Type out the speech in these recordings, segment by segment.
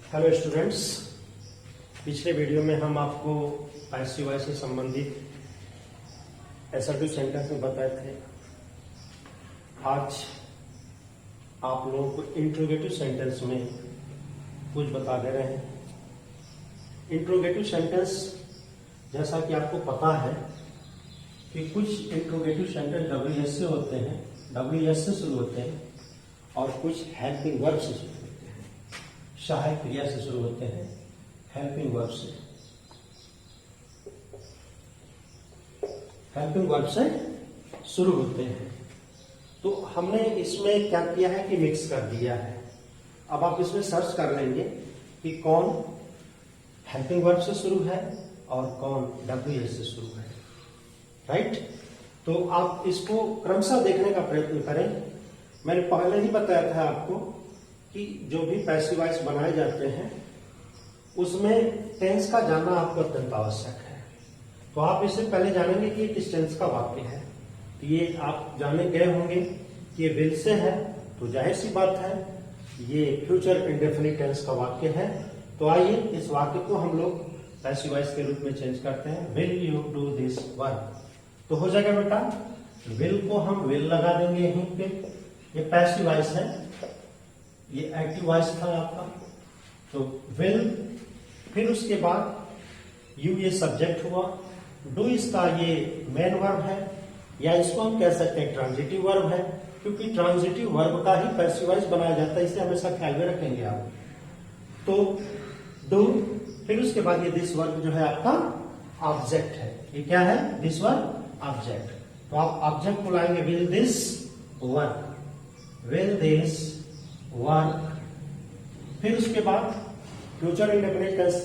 Hello students, पिछले video में हम आपको पैसिव वॉइस से संबंधित असर्टिव सेंटेंस में बताए थे। आज आप लोगों को इंट्रोगेटिव सेंटेंस में कुछ बता दे रहे हैं। इंट्रोगेटिव सेंटेंस, जैसा कि आपको पता है कि कुछ इंट्रोगेटिव सेंटेंस WS से होते हैं, WS से शुरू होते हैं, और कुछ हेल्पिंग वर्ब से शुरू होते हैं, सहायक क्रिया से शुरू होते हैं, हेल्पिंग वर्ब से। हेल्पिंग वर्ब से शुरू होते हैं। तो हमने इसमें क्या किया है कि मिक्स कर दिया है। अब आप इसमें सर्च कर लेंगे कि कौन हेल्पिंग वर्ब से शुरू है और कौन WS से शुरू है, राइट। तो आप इसको क्रमशः देखने का प्रयत्न करें। मैंने पहले ही बताया था आपको कि जो भी पैसिव वॉइस बनाए जाते हैं उसमें टेंस का जानना आपको अत्यंत आवश्यक है। तो आप इससे पहले जानेंगे कि ये किस टेंस का वाक्य है। तो ये आप जाने गए होंगे कि ये विल से है, तो जाहिर सी बात है ये फ्यूचर इंडेफिनिट टेंस का वाक्य है। तो आइए इस वाक्य को हम लोग पैसिव वॉइस के रूप में चेंज करते हैं। Will you do this work, तो हो जाएगा बेटा, विल को हम विल लगा देंगे यहीं पे। ये पैसिव वॉइस है, ये एक्टिव वॉइस था आपका, तो विल, फिर उसके बाद यू ये सब्जेक्ट हुआ, डू इसका ये मेन वर्ब है, या इसको हम कह सकते हैं ट्रांजिटिव वर्ब है, क्योंकि ट्रांजिटिव वर्ब का ही पैसिव वॉइस बनाया जाता है, इसे हमेशा ख्याल में रखेंगे आप। तो डू, फिर उसके बाद ये दिस वर्ब जो है आपका ऑब्जेक्ट है। ये क्या है? This verb object. तो आप ऑब्जेक्ट को लाएंगे will this work, will this work. फिर उसके बाद फ्यूचर इंडेफिनिट टेंस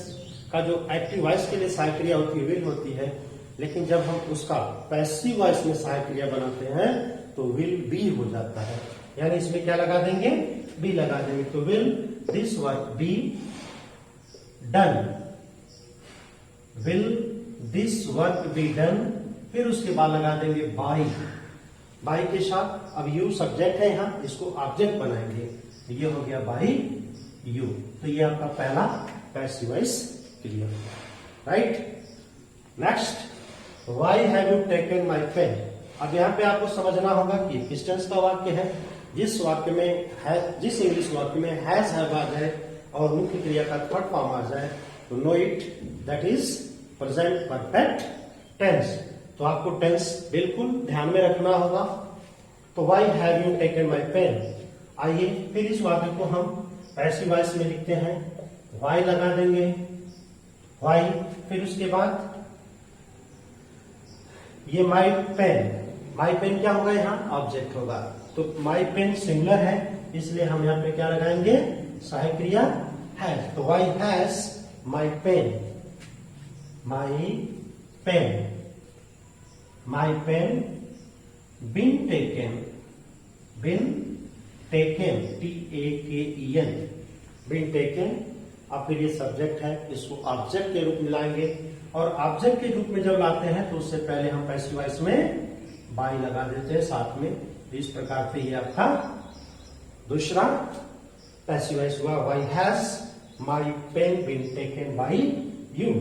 का जो एक्टिव वॉइस के लिए सहायक क्रिया होती है विल होती है, लेकिन जब हम उसका पैसिव वॉइस में सहायक क्रिया बनाते हैं तो विल बी हो जाता है, यानी इसमें क्या लगा देंगे? बी लगा देंगे। तो will this work be done, will this work be done. फिर उसके बाद लगा देंगे बाई, बाई के साथ अब यू सब्जेक्ट है यहाँ, इसको ऑब्जेक्ट बनाएंगे, ये हो गया बाई यू। तो ये आपका पहला passive voice clear, right. Next, why have you taken my pen. अब यहाँ पे आपको समझना होगा कि किस टेंस का वाक्य है। जिस वाक्य में है, जिस इंग्लिश वाक्य में हैज हैव आ जाए और मुख्य क्रिया का थर्ड फॉर्म आ जाए तो know it, that is present perfect tense. तो आपको टेंस बिल्कुल ध्यान में रखना होगा। तो why have you taken my pen. आइए फिर इस वाक्य को हम पैसिव वॉइस में लिखते हैं। व्हाई लगा देंगे, व्हाई, फिर उसके बाद ये माई पेन, माई पेन क्या होगा? यहाँ ऑब्जेक्ट होगा। तो माई पेन सिंगुलर है, इसलिए हम यहाँ पे क्या लगाएंगे? सहायक क्रिया हैज। तो why has my pen, my pen, my pen been taken, been taken, TAKEN, been taken. अब फिर ये सब्जेक्ट है, इसको ऑब्जेक्ट के रूप में लाएंगे, और ऑब्जेक्ट के रूप में जब लाते हैं तो उससे पहले हम पैसिव वॉइस में बाई लगा देते हैं साथ में। इस प्रकार से ये आपका दूसरा पैसिव वॉइस हुआ। Why has my pen been taken by you.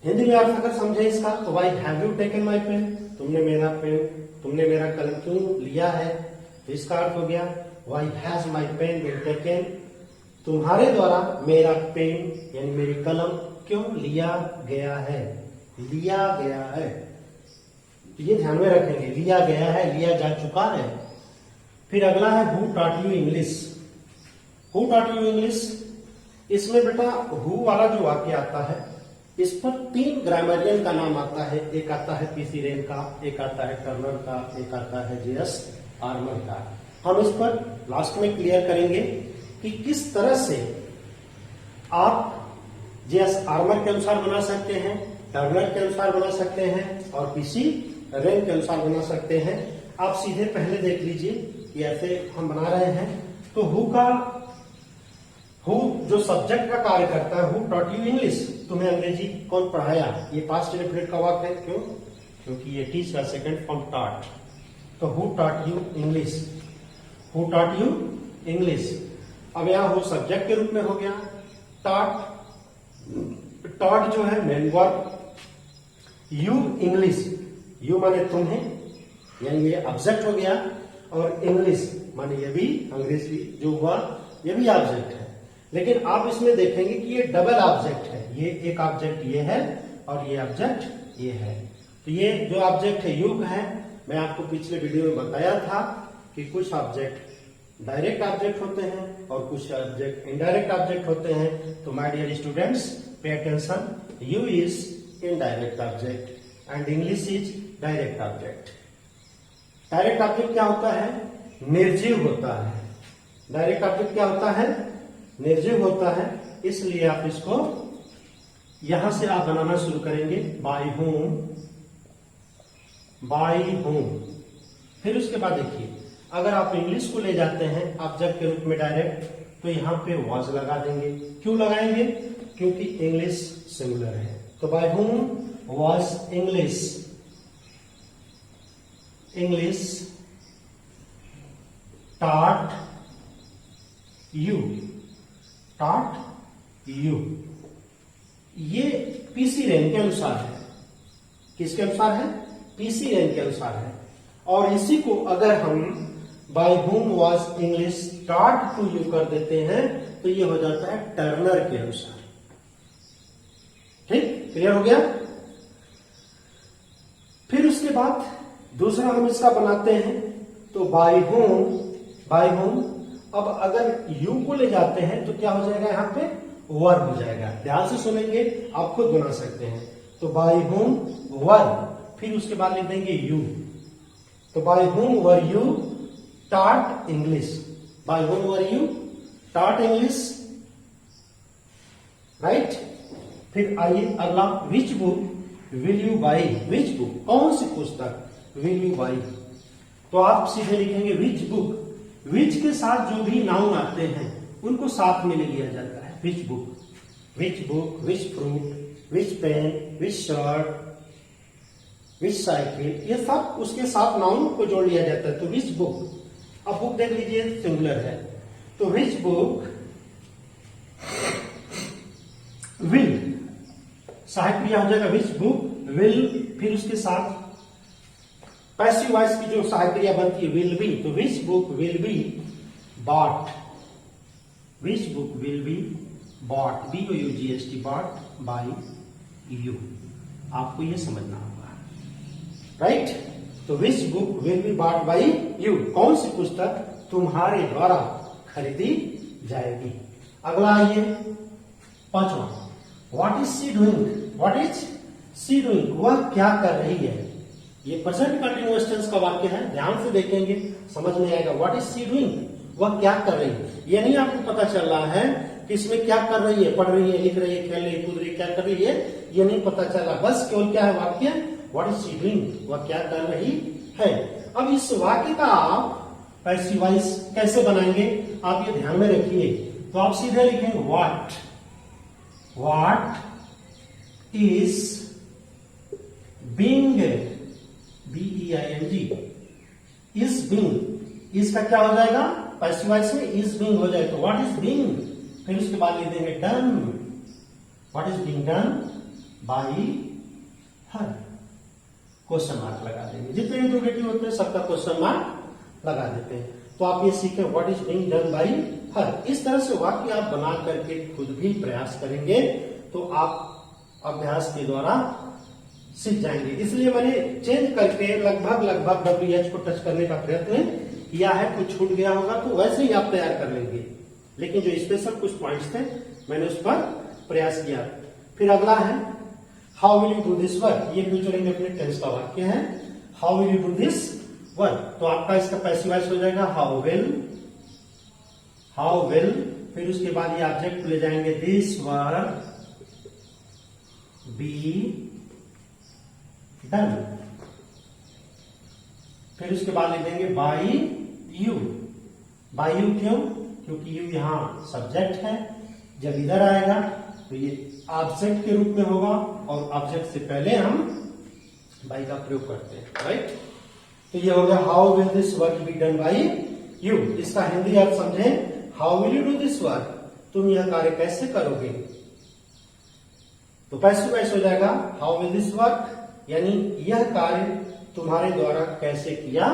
Hindi में अर्थ अगर समझे इसका तो why have you taken my pen, तुमने मेरा पेन, तुमने मेरा कलम क्यों लिया है। तो इसका अर्थ हो गया why has my pen been taken, तुम्हारे द्वारा मेरा पेन यानी मेरी कलम क्यों लिया गया है, लिया गया है। तो ये ध्यान में रखेंगे, लिया गया है, लिया जा चुका है। फिर अगला है who taught you English. Who taught you English, इसमें बेटा हु वाला जो वाक्य आता है इस पर 3 ग्रामरियन का नाम आता है। एक आता है PC रेन का, एक आता है टर्नर का, एक आता है JS आर्मर का। हम इस पर लास्ट में क्लियर करेंगे कि किस तरह से आप JS आर्मर के अनुसार बना सकते हैं, टर्नर के अनुसार बना सकते हैं, और PC रेन के अनुसार बना सकते हैं। आप सीधे पहले देख लीजिए कि ऐसे हम बना रहे हैं। तो हु का, हु जो सब्जेक्ट का कार्य करता है, हु टॉट यू इंग्लिश, तुम्हें अंग्रेजी कौन पढ़ाया, ये पास्ट इंडेफिनिट का वाक्य है। क्यों? क्योंकि ये टीच का सेकंड फॉर्म टॉट। तो who taught you English, who taught you English. अब यहां हो सब्जेक्ट के रूप में हो गया टॉट। टॉट जो है main verb, you English, you माने तुम्हें, यानी ये ऑब्जेक्ट हो गया, और इंग्लिश माने ये भी अंग्रेजी जो हुआ ये भी ऑब्जेक्ट है। लेकिन आप इसमें देखेंगे कि ये डबल ऑब्जेक्ट है, ये एक ऑब्जेक्ट ये है और ये ऑब्जेक्ट ये है। तो ये जो ऑब्जेक्ट है युग है, मैं आपको पिछले वीडियो में बताया था कि कुछ ऑब्जेक्ट डायरेक्ट ऑब्जेक्ट होते हैं और कुछ ऑब्जेक्ट इनडायरेक्ट ऑब्जेक्ट होते हैं। तो my dear students pay attention, you is indirect object and English is direct object. Direct object क्या होता है? निर्जीव होता है। डायरेक्ट ऑब्जेक्ट क्या होता है? निर्जीव होता है। इसलिए आप इसको यहां से आप बनाना शुरू करेंगे, बाय होम, बाय होम। फिर उसके बाद देखिए, अगर आप इंग्लिश को ले जाते हैं ऑब्जेक्ट के रूप में डायरेक्ट, तो यहां पे वॉज लगा देंगे। क्यों लगाएंगे? क्योंकि इंग्लिश सिंगुलर है। तो by whom was English, English taught you, taught you। ये पीसी रैन के अनुसार है। किसके अनुसार है? पीसी रैन के अनुसार है। और इसी को अगर हम by whom was English taught to you कर देते हैं तो ये हो जाता है टर्नर के अनुसार। ठीक, क्लियर हो गया? फिर उसके बाद दूसरा हम इसका बनाते हैं, तो बाय होम, बाय होम। अब अगर यू को ले जाते हैं तो क्या हो जाएगा? यहां पे वर्ब हो जाएगा। ध्यान से सुनेंगे, आप खुद बना सकते हैं। तो बाय होम वर्ब, फिर उसके बाद लिख देंगे यू। तो by whom were you taught English, by whom were you taught English, right. फिर आइए अगला, which book will you buy, which book, कौन सी पुस्तक विल यू बाई। तो आप सीधे लिखेंगे विच बुक। विच के साथ जो भी नाउन आते हैं उनको साथ में ले लिया जाता है। Which book, which book, which fruit, which pen, which shirt, which cycle, ये सब उसके साथ नाउन को जोड़ लिया जाता है। तो विच बुक। अब बुक देख लीजिए सिंगुलर है, तो विच बुक विल, सहायक क्रिया हो जाएगा विच बुक विल, फिर उसके साथ पैसिव वॉइस की जो सहायक क्रिया बनती है विल बी। तो विच book will be bought, which book will be bought, BOUGHT, bought by you. आपको ये समझना होगा, राइट। तो विच book will be bought by you, कौन सी पुस्तक तुम्हारे द्वारा खरीदी जाएगी। अगला आइए पांचवा, what is she doing, what is she doing, वह क्या कर रही है। ये प्रेजेंट कंटिन्यूअस टेंस का वाक्य है, ध्यान से देखेंगे समझ में आएगा। व्हाट इज सी डूइंग, वह क्या कर रही है। ये नहीं आपको पता चल रहा है कि इसमें क्या कर रही है, पढ़ रही है, लिख रही है, खेल रही है, कूद रही है, क्या कर रही है, ये नहीं पता चला। बस केवल क्या है वाक्य, व्हाट इज सी डूइंग, वह क्या कर रही है। अब इस वाक्य का आप पैसिव वॉइस कैसे बनाएंगे, आप ये ध्यान में रखिए। तो आप सीधे लिखेंगे what, what is being, BEING, is being, इसका क्या हो जाएगा पैसिव वॉइस में, इज बीइंग हो जाएगा। तो व्हाट इज बीइंग, फिर उसके बाद लिख देंगे done, what is being done by her, question mark लगा देंगे। जितने इंट्रोगेटिव होते हैं सबका क्वेश्चन मार्क लगा देते हैं। तो आप ये सीखें what is being done by हर। इस तरह से वाक्य आप बना करके खुद भी प्रयास करेंगे तो आप अभ्यास के द्वारा सीख जाएंगे। इसलिए मैंने चेंज करके लगभग WH को टच करने का प्रयत्न किया है। कुछ छूट गया होगा तो वैसे ही आप तैयार कर लेंगे, लेकिन जो स्पेशल कुछ पॉइंट्स थे मैंने उस पर प्रयास किया। फिर अगला है how will you do this work, ये फ्यूचर इंडेफिनिट टेंस का वाक्य है। How will you do this work, तो आपका इसका पैसिव वॉइस हो जाएगा हाउ विल, हाउ विल, फिर उसके बाद ये ऑब्जेक्ट ले जाएंगे दिस वर्क बी डन, फिर उसके बाद लिख देंगे बाय यू। बाय यू क्यों? क्योंकि यू यहां सब्जेक्ट है, जब इधर आएगा तो ये ऑब्जेक्ट के रूप में होगा और ऑब्जेक्ट से पहले हम बाय का प्रयोग करते हैं, राइट। तो ये हो गया how will this work be done by you. इसका हिंदी अर्थ समझें how will you do this work, तुम यह कार्य कैसे करोगे। तो पैसिव वॉइस हो जाएगा हाउ विल दिस वर्क, यानी यह कार्य तुम्हारे द्वारा कैसे किया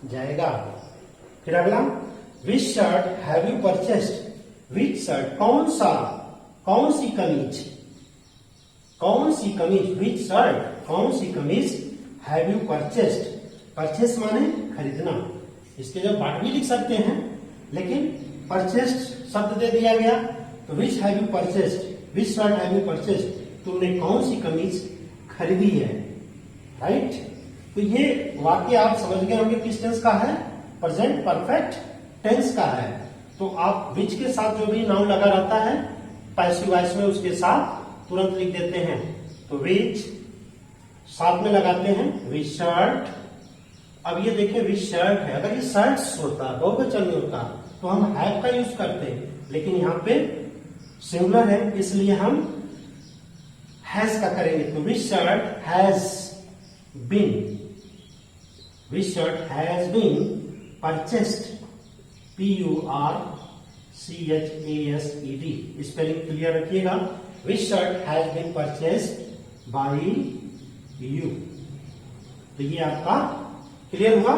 जाएगा। फिर अगला, which shirt have you purchased, which shirt कौन सा, कौन सी कमीज, कौन सी कमीज, विच शर्ट कौन सी कमीज हैव यू परचेस्ड, परचेस माने खरीदना, इसके जो पार्ट भी लिख सकते हैं, लेकिन परचेस्ड शब्द दे दिया गया तो which have you purchased, which shirt have you purchased, तुमने कौन सी कमीज खरीदी है, राइट। तो ये वाक्य आप समझ गए होंगे किस टेंस का है, प्रेजेंट परफेक्ट टेंस का है। तो आप विच के साथ जो भी नाउन लगा रहता है पैसिव वॉइस में उसके साथ तुरंत लिख देते हैं। तो विच साथ में लगाते हैं विच शर्ट। अब ये देखिए विच शर्ट है, अगर ये शर्ट्स होता बहुवचन में होता तो हम हैव का यूज करते, लेकिन यहाँ पे सिंगुलर है इसलिए हम हैज का करेंगे। तो which shirt has been, which shirt has been purchased, PURCHASED, spelling clear रखिएगा। Which shirt has been purchased by you. तो ये आपका क्लियर हुआ।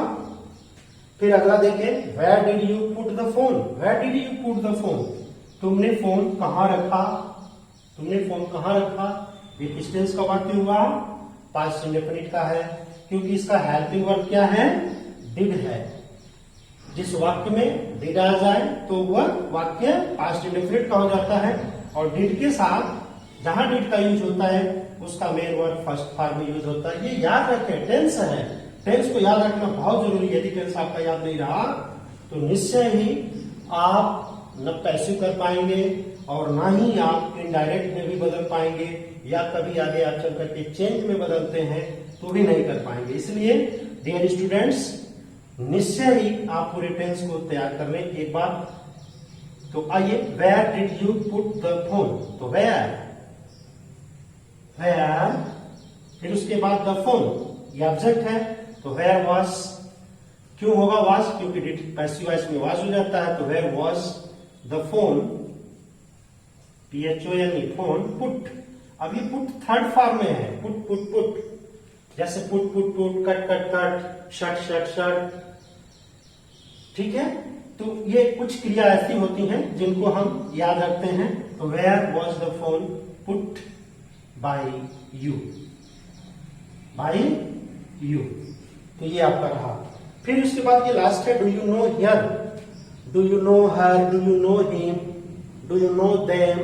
फिर अगला देखिए, where did you put the phone, where did you put the phone, तुमने phone कहां रखा, तुमने फोन कहां रखा। ये किस टेंस का वाक्य हुआ, पास्ट इंडेफिनिट का है, क्योंकि इसका हेल्पिंग वर्ब क्या है, डिड है। जिस वाक्य में डिड आ जाए तो वह वाक्य पास्ट इंडेफिनिट का हो जाता है, और डिड के साथ जहां डिड का यूज होता है उसका मेन वर्ब फर्स्ट फॉर्म में यूज होता है। ये याद रखें, टेंस है, टेंस को याद रखना बहुत जरूरी है। यदि टेंस आपका याद नहीं रहा तो निश्चय ही आप न पैसिव कर पाएंगे और ना ही आप इनडायरेक्ट में भी बदल पाएंगे, या कभी आगे आप चल करके चेंज में बदलते हैं तो भी नहीं कर पाएंगे। इसलिए डियर स्टूडेंट्स, निश्चय ही आप पूरे टेंस को तैयार कर लें एक बार। तो आइए, where did you put the phone, तो वेयर, वेयर, फिर उसके बाद द फोन, ये ऑब्जेक्ट है, तो वेयर वाज, क्यों होगा वाज, क्योंकि डिड पैसिव वॉइस में वाज हो जाता है। तो where was the phone, PHON, phone, put. अब ये पुट थर्ड फॉर्म में है, पुट पुट पुट, जैसे put put put, cut cut cut, shut shut shut, ठीक है। तो ये कुछ क्रिया ऐसी होती हैं जिनको हम याद रखते हैं। तो where was the phone put by you, by you, तो ये आपका रहा। फिर उसके बाद ये लास्ट है, do you know here, do you know her, do you know him, do you know them,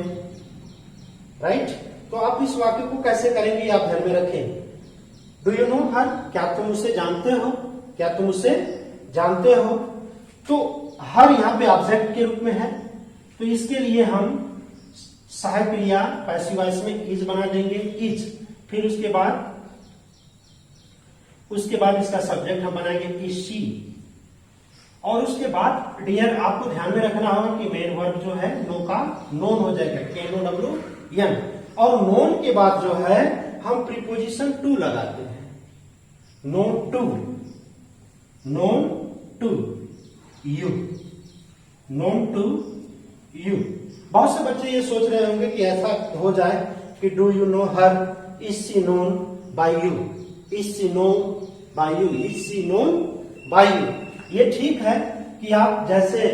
right. तो आप इस वाक्य को कैसे करेंगे आप ध्यान में रखें। डू यू नो हर, क्या तुम उसे जानते हो, क्या तुम उसे जानते हो। तो हर यहाँ पे ऑब्जेक्ट के रूप में है, तो इसके लिए हम सहायक क्रिया पैसिव वॉइस में इज बना देंगे, इज। फिर उसके बाद इसका सब्जेक्ट हम बनाएंगे इज शी, और उसके बाद डियर आपको ध्यान में रखना होगा कि मेन वर्ब जो है नो का नोन हो जाएगा, KNOWN, और नोन के बाद जो है हम प्रीपोजिशन टू लगाते हैं, known to, known to you, known to you. बहुत से बच्चे ये सोच रहे होंगे कि ऐसा हो जाए कि do you know her, is she known by you, is she known by you, is she known by you. ये ठीक है कि आप जैसे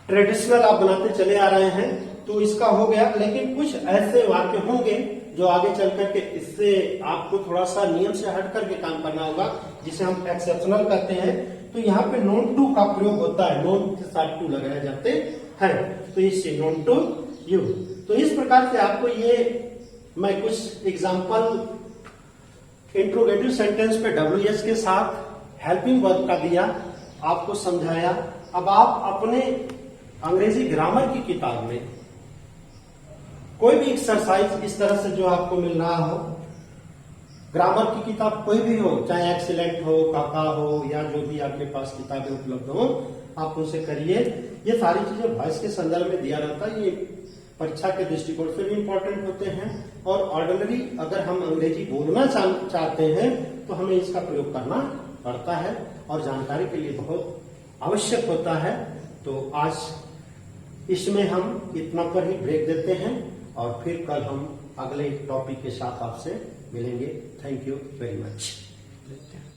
ट्रेडिशनल आप बनाते चले आ रहे हैं तो इसका हो गया, लेकिन कुछ ऐसे वाक्य होंगे जो आगे चल करके इससे आपको थोड़ा सा नियम से हट करके काम करना होगा, जिसे हम एक्सेप्शनल कहते हैं। तो यहाँ पे नोन टू का प्रयोग होता है, नोन के साथ टू लगाए जाते हैं, तो इससे नोन टू यू। तो इस प्रकार से आपको ये मैं कुछ एग्जाम्पल इंट्रोगेटिव सेंटेंस पे WH के साथ हेल्पिंग वर्ब का दिया, आपको समझाया। अब आप अपने अंग्रेजी ग्रामर की किताब में कोई भी एक्सरसाइज इस तरह से जो आपको मिल रहा हो, ग्रामर की किताब कोई भी हो, चाहे एक्सीलेंट हो, काका हो, या जो भी आपके पास किताबें उपलब्ध हो, आप उनसे करिए। ये सारी चीजें वॉइस के संदर्भ में दिया रहता है, ये परीक्षा के दृष्टिकोण से भी इंपॉर्टेंट होते हैं, और ऑर्डिनरी अगर हम अंग्रेजी बोलना चाहते हैं तो हमें इसका प्रयोग करना पड़ता है, और जानकारी के लिए बहुत आवश्यक होता है। तो आज इसमें हम इतना पर ही ब्रेक देते हैं और फिर कल हम अगले टॉपिक के साथ आपसे मिलेंगे। Thank you very much.